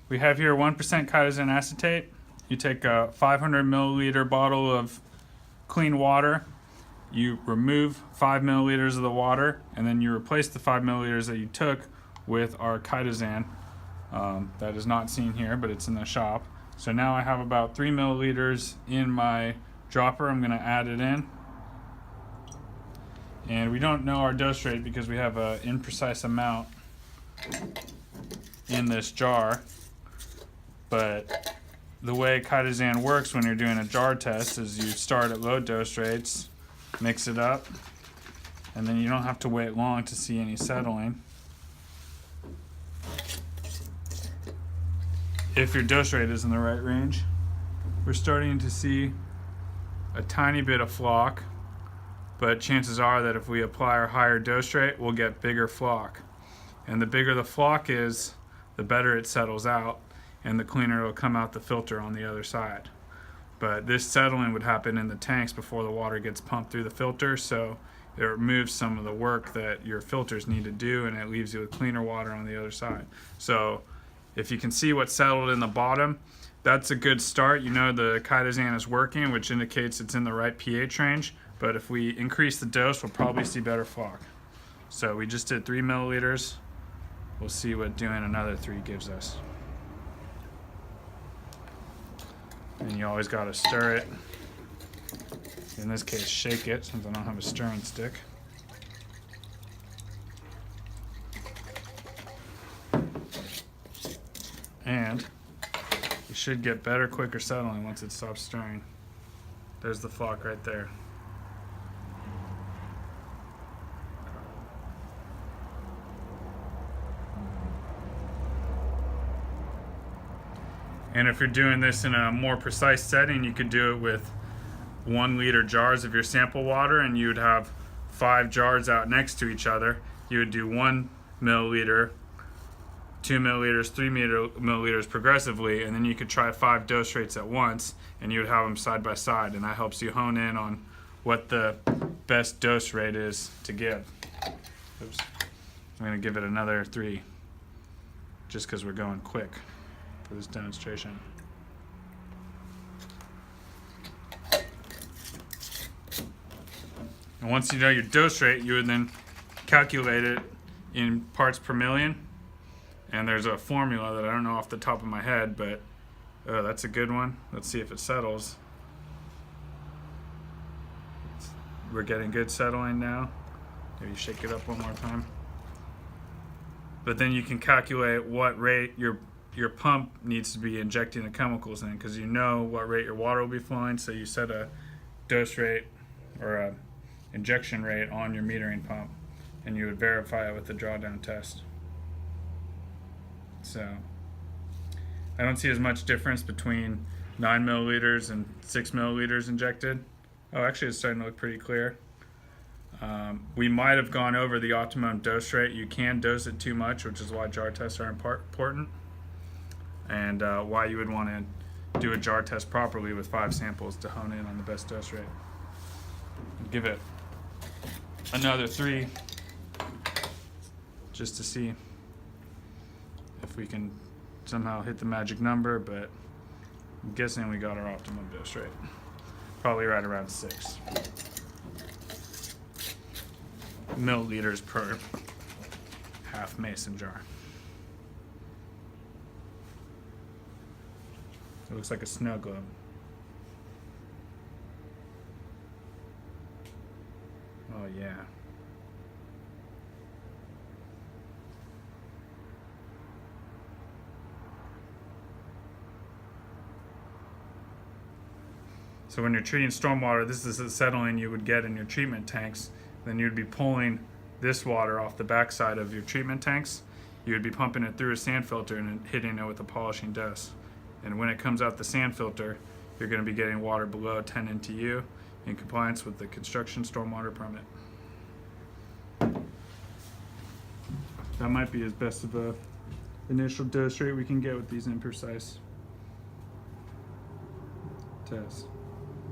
We have here 1% chitosan acetate. You take a 500 milliliter bottle of clean water, you remove 5 milliliters of the water, and then you replace the 5 milliliters that you took with our chitosan. That is not seen here, but it's in the shop. So now I have about 3 milliliters in my dropper. I'm going to add it in. And we don't know our dose rate because we have an imprecise amount in this jar. But the way chitosan works when you're doing a jar test is you start at low dose rates, mix it up, and then you don't have to wait long to see any settling. If your dose rate is in the right range. We're starting to see a tiny bit of flock, but chances are that if we apply our higher dose rate, we'll get bigger flock. And the bigger the flock is, the better it settles out, and the cleaner it'll come out the filter on the other side. But this settling would happen in the tanks before the water gets pumped through the filter, so it removes some of the work that your filters need to do, and it leaves you with cleaner water on the other side. So if you can see what's settled in the bottom, that's a good start. You know the chitosan is working, which indicates it's in the right pH range. But if we increase the dose, we'll probably see better flock. So we just did 3 milliliters. We'll see what doing another 3 gives us. And you always gotta stir it. In this case, shake it, since I don't have a stirring stick. And you should get better, quicker settling once it stops stirring. There's the flock right there. And if you're doing this in a more precise setting, you could do it with 1 liter jars of your sample water, and you would have 5 jars out next to each other. You would do 1 milliliter, 2 milliliters, 3 milliliters progressively, and then you could try 5 dose rates at once, and you would have them side by side, and that helps you hone in on what the best dose rate is to give. Oops. I'm going to give it another 3 just because we're going quick for this demonstration. And once you know your dose rate, you would then calculate it in parts per million. And there's a formula that I don't know off the top of my head, but that's a good one. Let's see if it settles. We're getting good settling now. Maybe shake it up one more time. But then you can calculate what rate your pump needs to be injecting the chemicals in, because you know what rate your water will be flowing, so you set a dose rate or a injection rate on your metering pump, and you would verify it with the drawdown test. So I don't see as much difference between 9 milliliters and 6 milliliters injected. Oh, actually it's starting to look pretty clear. We might have gone over the optimum dose rate. You can dose it too much, which is why jar tests are important, and why you would want to do a jar test properly with 5 samples to hone in on the best dose rate. Give it another 3 just to see if we can somehow hit the magic number, but I'm guessing we got our optimum dose rate. Probably right around 6 milliliters per half mason jar. It looks like a snow globe. Oh yeah. So when you're treating stormwater, this is the settling you would get in your treatment tanks. Then you'd be pulling this water off the backside of your treatment tanks. You would be pumping it through a sand filter and hitting it with a polishing dust. And when it comes out the sand filter, you're going to be getting water below 10 NTU in compliance with the construction stormwater permit. That might be as best of a initial dose rate we can get with these imprecise tests.